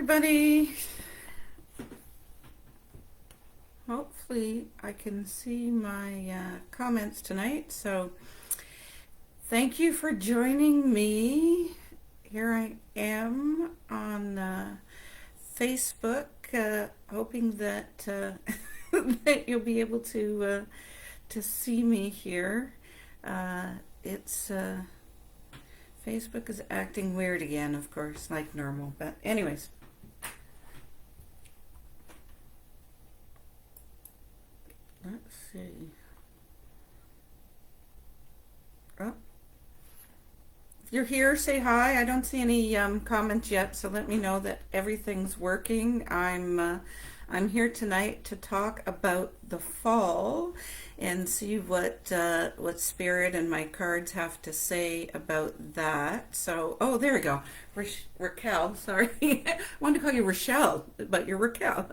everybody. Hopefully I can see my comments tonight. So thank you for joining me. Here I am on Facebook, hoping that that you'll be able to see me here. It's Facebook is acting weird again, of course, like normal. But anyways, let's see. Oh, if you're here, say hi. I don't see any comments yet, so let me know that everything's working. I'm here tonight to talk about the fall and see what Spirit and my cards have to say about that. So, oh, there we go. Raquel, sorry. I wanted to call you Rochelle, but you're Raquel.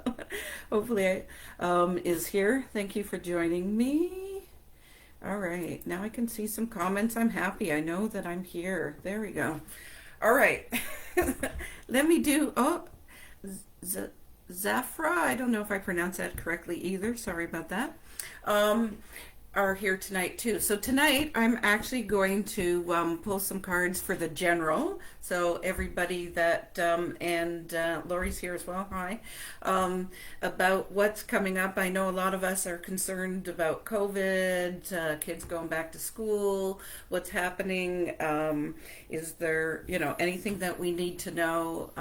Hopefully is here. Thank you for joining me. All right, now I can see some comments. I'm happy. I know that I'm here. There we go. All right. Let me do, Zafra, I don't know if I pronounced that correctly either. Sorry about that. Are here tonight too. So tonight I'm actually going to pull some cards for the general. So everybody that and Lori's here as well. Hi. About what's coming up. I know a lot of us are concerned about COVID, kids going back to school. What's happening? Is there anything that we need to know?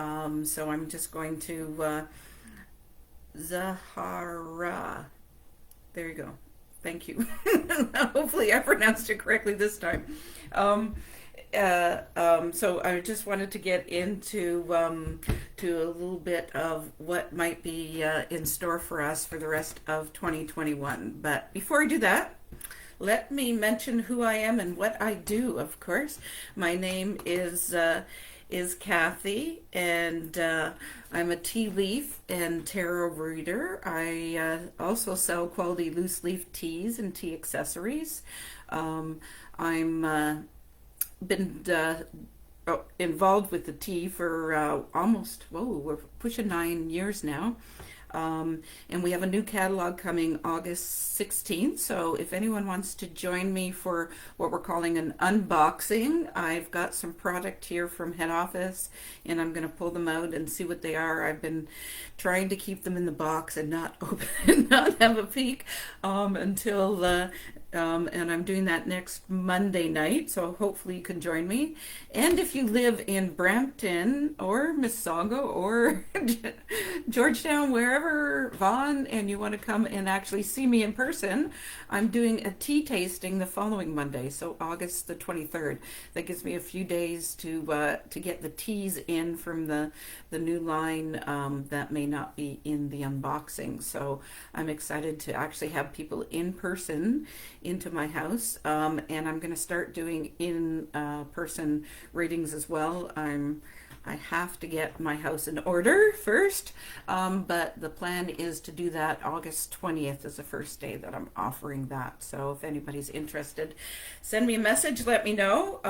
So I'm just going to Zahara. There you go. Thank you. Hopefully I pronounced it correctly this time. So I just wanted to get into to a little bit of what might be in store for us for the rest of 2021. But before I do that, let me mention who I am and what I do, of course. My name is Kathy, and I'm a tea leaf and tarot reader. I also sell quality loose leaf teas and tea accessories. I'm been involved with the tea for we're pushing 9 years now. And we have a new catalog coming August 16th. So if anyone wants to join me for what we're calling an unboxing, I've got some product here from head office and I'm going to pull them out and see what they are. I've been trying to keep them in the box and not open, not have a peek until and I'm doing that next Monday night, so hopefully you can join me. And if you live in Brampton or Mississauga or Georgetown, wherever, Vaughan, and you want to come and actually see me in person, I'm doing a tea tasting the following Monday, so August the 23rd. That gives me a few days to get the teas in from the new line that may not be in the unboxing. So I'm excited to actually have people in person into my house, and I'm going to start doing in person readings as well. I have to get my house in order first, but the plan is to do that August 20th is the first day that I'm offering that. So if anybody's interested, send me a message, let me know.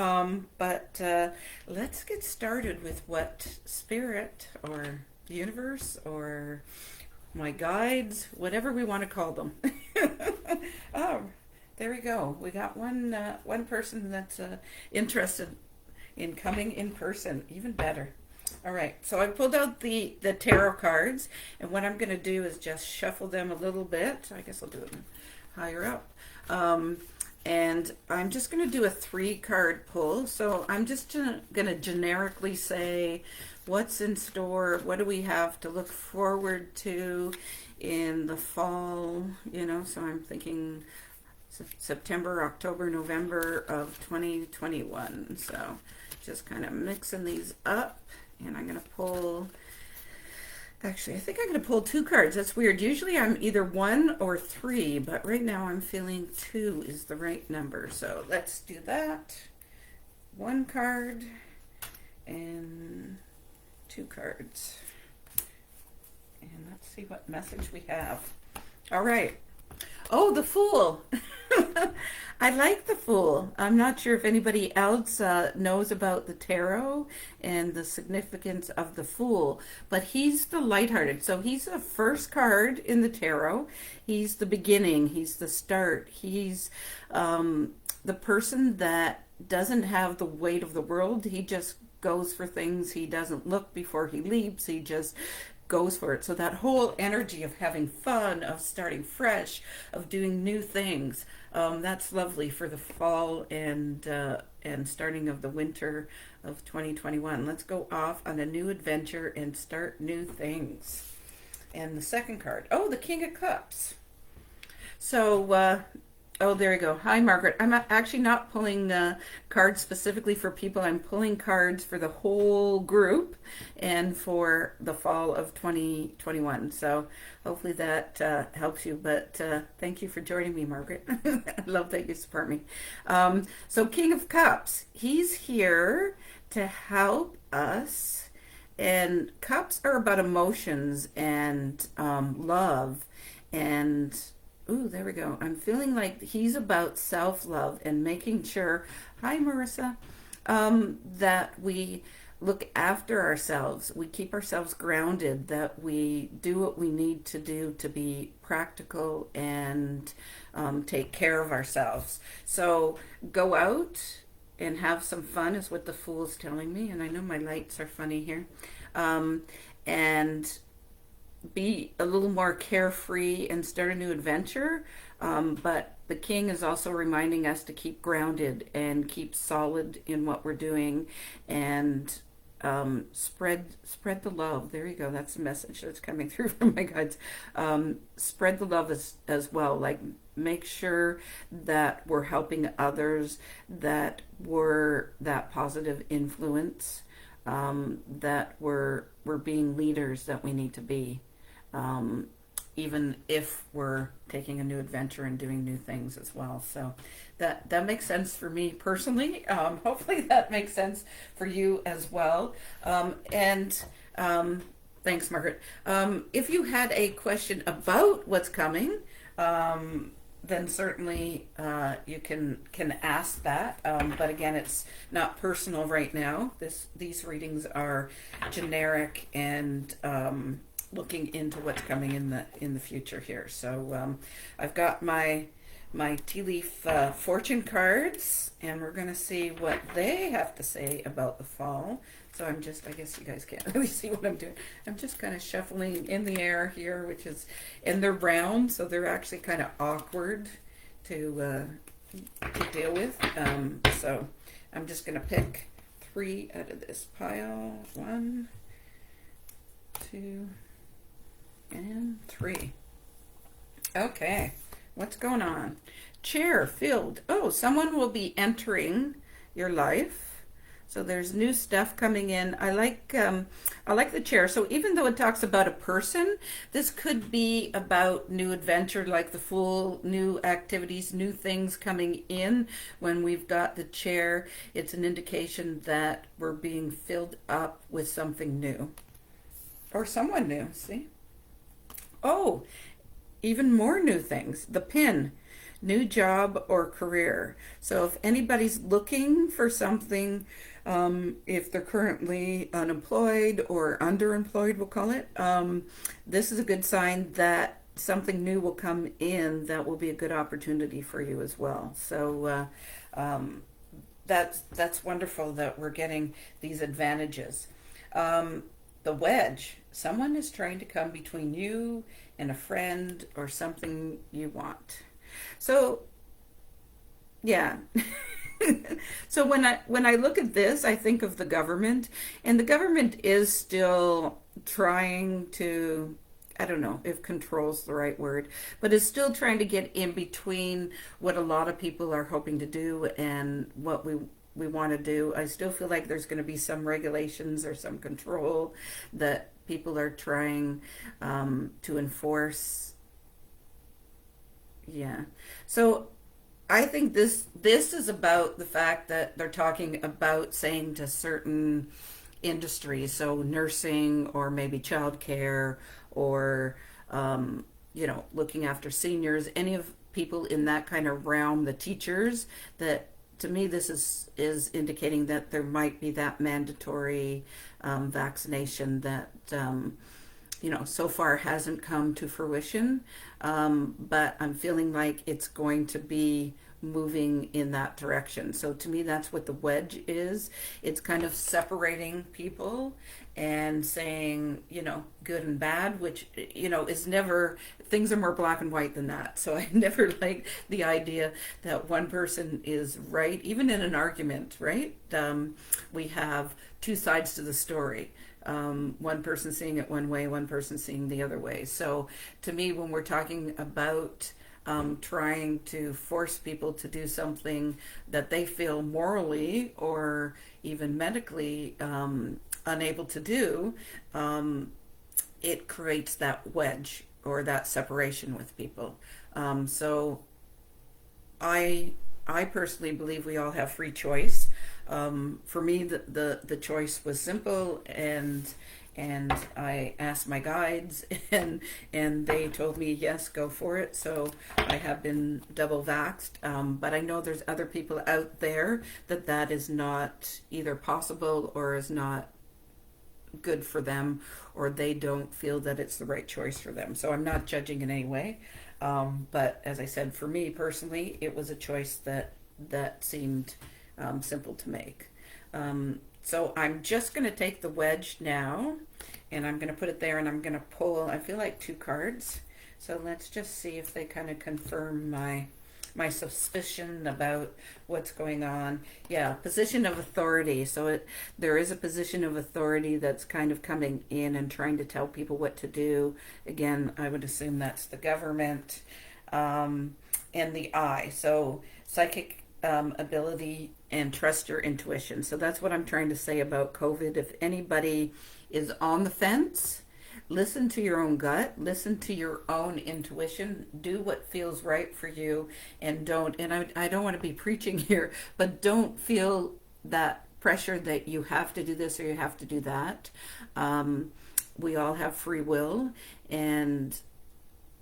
But let's get started with what Spirit or the universe or my guides, whatever we want to call them. Oh, there we go. We got one person that's interested in coming in person. Even better. All right. So I pulled out the tarot cards, and what I'm going to do is just shuffle them a little bit. I guess I'll do it higher up. And I'm just going to do a 3-card pull. So I'm just going to generically say what's in store, what do we have to look forward to in the fall, so I'm thinking September, October, November of 2021. So just kind of mixing these up, and I'm going to pull, actually I think I'm going to pull 2 cards. That's weird. Usually I'm either 1 or 3, but right now I'm feeling 2 is the right number. So let's do that. 1 card and 2 cards. And let's see what message we have. All right. Oh, the Fool. I like the Fool. I'm not sure if anybody else knows about the tarot and the significance of the Fool, but he's the lighthearted. So he's the first card in the tarot. He's the beginning. He's the start. He's the person that doesn't have the weight of the world. He just goes for things. He doesn't look before he leaps. He just goes for it. So that whole energy of having fun, of starting fresh, of doing new things, that's lovely for the fall and starting of the winter of 2021. Let's go off on a new adventure and start new things. And the second card, oh, the King of Cups. So, oh, there you go. Hi, Margaret. I'm actually not pulling cards specifically for people. I'm pulling cards for the whole group and for the fall of 2021. So hopefully that helps you. But thank you for joining me, Margaret. I love that you support me. So King of Cups, he's here to help us. And cups are about emotions and love and ooh, there we go. I'm feeling like he's about self-love and making sure, hi Marissa, that we look after ourselves. We keep ourselves grounded, that we do what we need to do to be practical and take care of ourselves. So go out and have some fun is what the Fool's telling me. And I know my lights are funny here. And be a little more carefree and start a new adventure. But the King is also reminding us to keep grounded and keep solid in what we're doing and spread the love. There you go. That's the message that's coming through from my guides. Spread the love as well. Like make sure that we're helping others, that we're that positive influence, that we're being leaders that we need to be. Even if we're taking a new adventure and doing new things as well. So that makes sense for me personally. Hopefully that makes sense for you as well. And thanks, Margaret. If you had a question about what's coming, then certainly you can ask that. But again, it's not personal right now. These readings are generic and looking into what's coming in the future here. So I've got my tea leaf fortune cards, and we're going to see what they have to say about the fall. So I guess you guys can't really see what I'm doing. I'm just kind of shuffling in the air here, and they're round, so they're actually kind of awkward to deal with. So I'm just going to pick 3 out of this pile. 1, 2, and 3. Okay, what's going on? Chair filled. Oh, someone will be entering your life. So there's new stuff coming in. I like the chair. So even though it talks about a person, this could be about new adventure, like the Fool, new activities, new things coming in. When we've got the chair, it's an indication that we're being filled up with something new or someone new. See? Oh, even more new things. The pin, new job or career. So if anybody's looking for something, if they're currently unemployed or underemployed, we'll call it, this is a good sign that something new will come in that will be a good opportunity for you as well. So that's wonderful that we're getting these advantages. The wedge. Someone is trying to come between you and a friend or something you want. So, yeah. So when I look at this, I think of the government, and the government is still trying to, I don't know if control's the right word, but is still trying to get in between what a lot of people are hoping to do and what we want to do. I still feel like there's going to be some regulations or some control that people are trying to enforce. Yeah. So I think this is about the fact that they're talking about saying to certain industries, so nursing or maybe childcare or looking after seniors, any of people in that kind of realm, the teachers, that to me this is indicating that there might be that mandatory vaccination that so far hasn't come to fruition, but I'm feeling like it's going to be moving in that direction. So to me, that's what the wedge is. It's kind of separating people and saying, good and bad, which, is never, things are more black and white than that. So I never like the idea that one person is right, even in an argument, right? We have two sides to the story. One person seeing it one way, one person seeing the other way. So to me, when we're talking about trying to force people to do something that they feel morally or even medically unable to do, it creates that wedge or that separation with people. So I personally believe we all have free choice. For me, the choice was simple, and I asked my guides, and they told me yes, go for it. So I have been double vaxxed, but I know there's other people out there that is not either possible or is not good for them, or they don't feel that it's the right choice for them. So I'm not judging in any way. But as I said, for me personally, it was a choice that seemed simple to make. So I'm just going to take the wedge now, and I'm going to put it there, and I'm going to pull, I feel like, two cards. So let's just see if they kind of confirm my suspicion about what's going on. Yeah, position of authority. So there is a position of authority that's kind of coming in and trying to tell people what to do. Again, I would assume that's the government. And the I. So psychic ability and trust your intuition. So that's what I'm trying to say about COVID. If anybody is on the fence, listen to your own gut, listen to your own intuition, do what feels right for you, and I don't want to be preaching here, but don't feel that pressure that you have to do this or you have to do that. We all have free will, and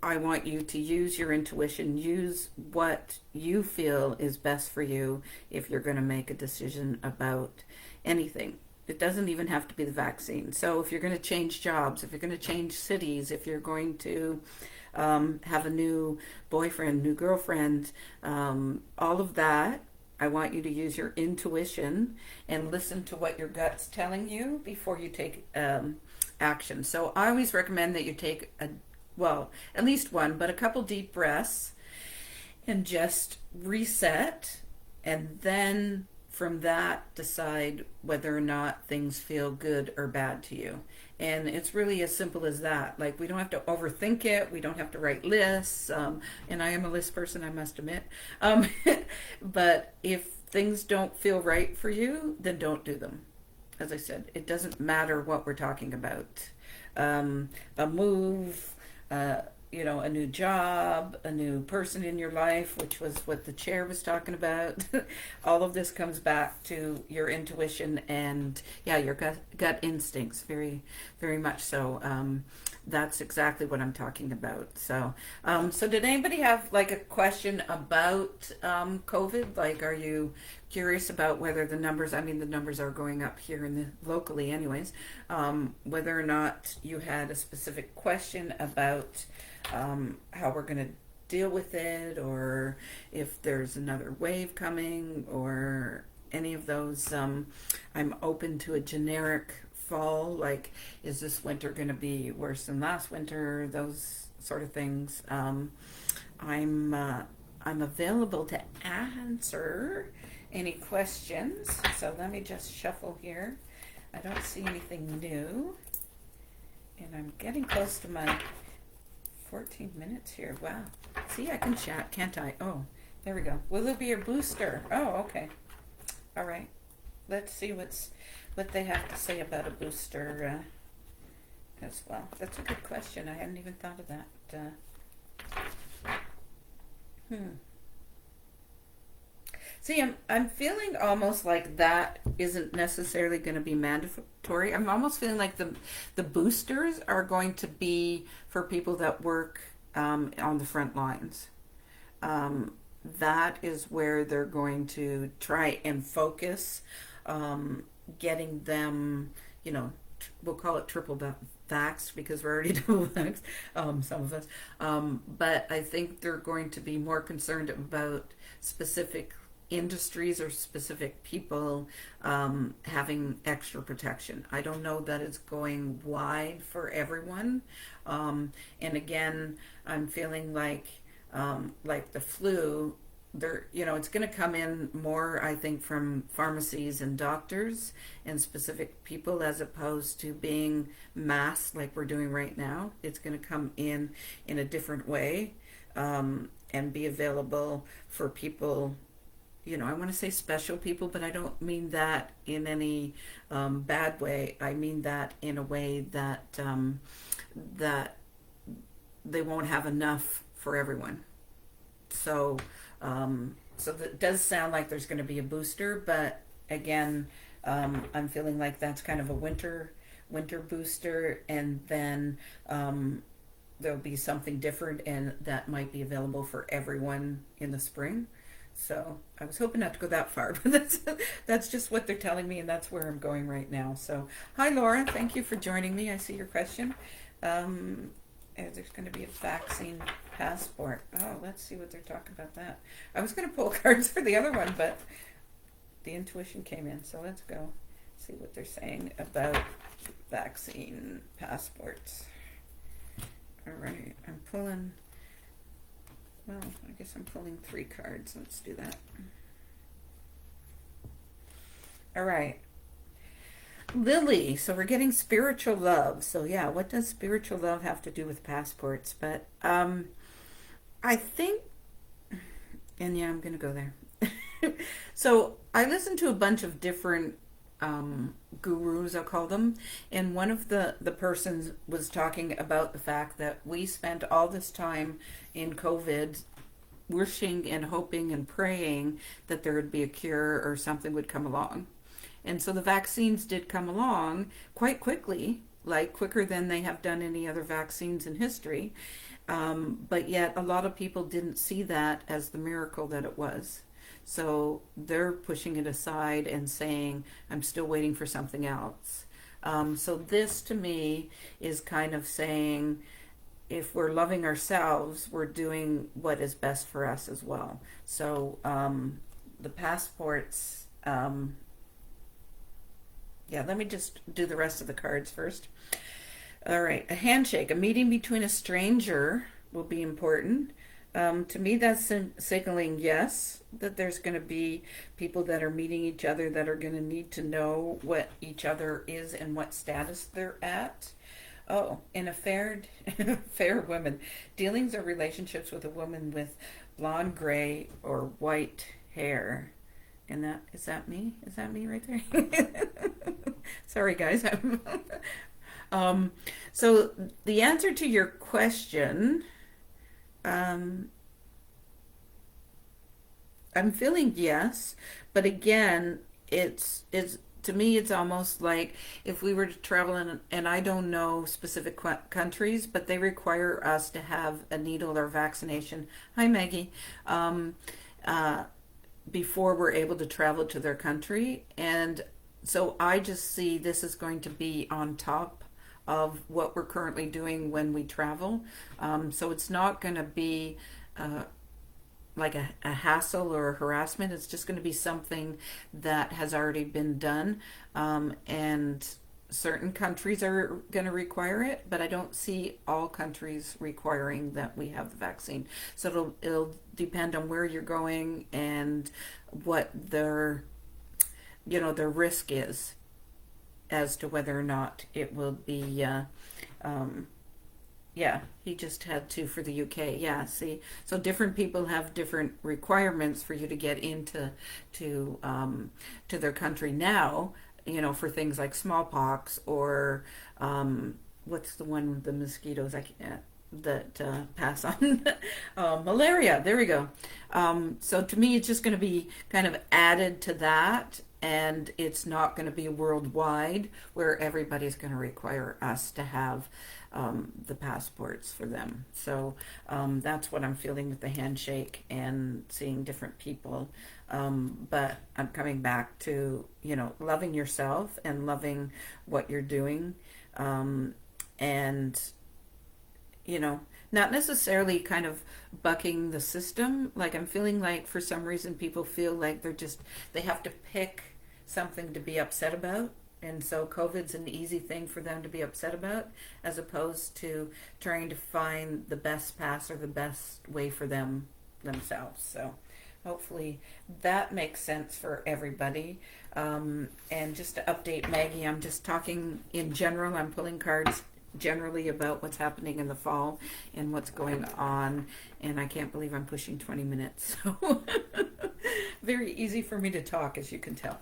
I want you to use your intuition, use what you feel is best for you if you're going to make a decision about anything. It doesn't even have to be the vaccine. So if you're going to change jobs, if you're going to change cities, if you're going to have a new boyfriend, new girlfriend, all of that, I want you to use your intuition and listen to what your gut's telling you before you take action. So I always recommend that you take at least one, but a couple deep breaths and just reset, and then from that decide whether or not things feel good or bad to you. And it's really as simple as that. Like, we don't have to overthink it. We don't have to write lists. And I am a list person, I must admit. But if things don't feel right for you, then don't do them. As I said, it doesn't matter what we're talking about. A move, a new job, a new person in your life, which was what the chair was talking about. All of this comes back to your intuition and, your gut instincts, very, very much so. That's exactly what I'm talking about. So, so did anybody have like a question about COVID? Like, are you curious about whether the numbers, the numbers are going up here locally anyways, whether or not you had a specific question about how we're going to deal with it, or if there's another wave coming, or any of those. I'm open to a generic fall, like, is this winter going to be worse than last winter, those sort of things. I'm available to answer any questions, so let me just shuffle here. I don't see anything new, and I'm getting close to my 14 minutes here. Wow. See, I can chat, can't I? Oh, there we go. Will it be a booster? Oh, okay. All right. Let's see what they have to say about a booster as well. That's a good question. I hadn't even thought of that. See, I'm feeling almost like that isn't necessarily going to be mandatory. I'm almost feeling like the boosters are going to be for people that work on the front lines. that is where they're going to try and focus, getting them, you know, we'll call it triple vaxxed because we're already double vaxxed, some of us. But I think they're going to be more concerned about specific industries or specific people having extra protection. I don't know that it's going wide for everyone. And again, I'm feeling like the flu, there, you know, it's going to come in more, I think, from pharmacies and doctors and specific people as opposed to being mass like we're doing right now. It's going to come in a different way, and be available for people. You know, I want to say special people, but I don't mean that in any bad way. I mean that in a way that that they won't have enough for everyone. So, so that does sound like there's going to be a booster, but again, I'm feeling like that's kind of a winter booster, and then there'll be something different, and that might be available for everyone in the spring. So I was hoping not to go that far, but that's just what they're telling me, and that's where I'm going right now. So hi, Laura. Thank you for joining me. I see your question. There's going to be a vaccine passport. Oh, let's see what they're talking about that. I was going to pull cards for the other one, but the intuition came in. So let's go see what they're saying about vaccine passports. All right, I'm pulling. Well, I guess I'm pulling 3 cards. Let's do that. All right. Lily, so we're getting spiritual love. So yeah, what does spiritual love have to do with passports? But I think, and yeah, I'm gonna go there. So I listened to a bunch of different gurus, I'll call them, and one of the persons was talking about the fact that we spent all this time in COVID wishing and hoping and praying that there would be a cure or something would come along. And so the vaccines did come along quite quickly, like quicker than they have done any other vaccines in history. But yet a lot of people didn't see that as the miracle that it was. So they're pushing it aside and saying, I'm still waiting for something else. So this to me is kind of saying, if we're loving ourselves, we're doing what is best for us as well. So the passports, yeah, let me just do the rest of the cards first. All right, a handshake, a meeting between a stranger will be important. To me, that's signaling yes, that there's going to be people that are meeting each other that are going to need to know what each other is and what status they're at. Oh, in a fair woman, dealings or relationships with a woman with blonde, gray, or white hair. And that is that me? Is that me right there? Sorry, guys. So the answer to your question, I'm feeling yes, but again, it's to me, it's almost like if we were to travel in, and I don't know specific countries, but they require us to have a needle or vaccination. Hi, Maggie. Uh, Before we're able to travel to their country. And so I just see this is going to be on top of what we're currently doing when we travel. So it's not going to be like a hassle or a harassment. It's just going to be something that has already been done. And certain countries are going to require it, but I don't see all countries requiring that we have the vaccine. So it'll depend on where you're going and what their risk is as to whether or not it will be. Yeah, he just had 2 for the UK. Yeah, see, so different people have different requirements for you to get into to their country now. You know, for things like smallpox or what's the one with the mosquitoes that pass on? Malaria. There we go. So to me, it's just going to be kind of added to that. and it's not going to be worldwide where everybody's going to require us to have the passports for them. So that's what I'm feeling with the handshake and seeing different people. But I'm coming back to, loving yourself and loving what you're doing. And, not necessarily kind of bucking the system. Like I'm feeling like for some reason people feel like they have to pick something to be upset about. And so COVID's an easy thing for them to be upset about, as opposed to trying to find the best pass or the best way for themselves. So hopefully that makes sense for everybody. And just to update Maggie, I'm just talking in general. I'm pulling cards generally about what's happening in the fall and what's going on. And I can't believe I'm pushing 20 minutes. So very easy for me to talk, as you can tell.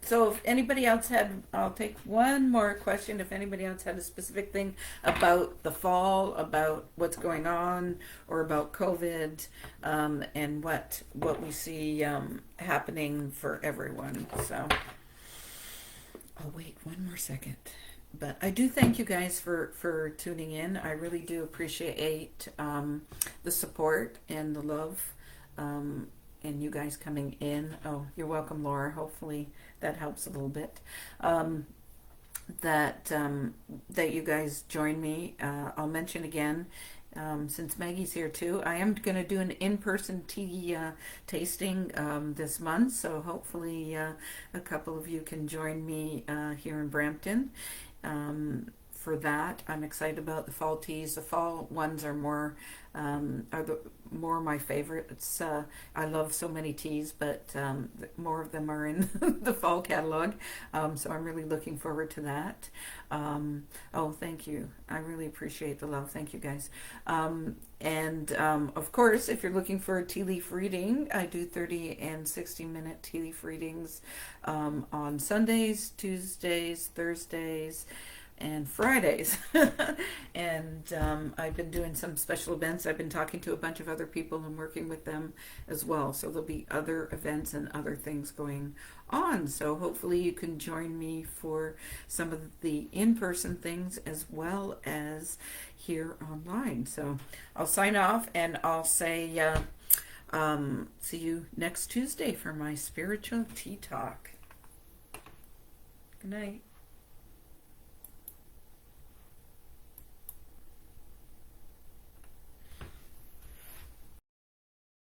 So if anybody else I'll take one more question. If anybody else had a specific thing about the fall, about what's going on, or about COVID, and what we see happening for everyone. So, oh wait, one more second. But I do thank you guys for tuning in. I really do appreciate the support and the love, and you guys coming in. Oh, you're welcome, Laura. Hopefully that helps a little bit. That you guys join me. I'll mention again, since Maggie's here too, I am going to do an in-person tea tasting this month. So hopefully a couple of you can join me here in Brampton. For that, I'm excited about the fall teas. The fall ones are more my favorite. It's I love so many teas, but more of them are in the fall catalog. So I'm really looking forward to that. Oh, thank you. I really appreciate the love. Thank you, guys. And of course, if you're looking for a tea leaf reading, I do 30 and 60-minute tea leaf readings on Sundays, Tuesdays, Thursdays, and Fridays. And I've been doing some special events. I've been talking to a bunch of other people and working with them as well. So there'll be other events and other things going on. So hopefully you can join me for some of the in-person things as well as here online. So I'll sign off and I'll say see you next Tuesday for my spiritual tea talk. Good night.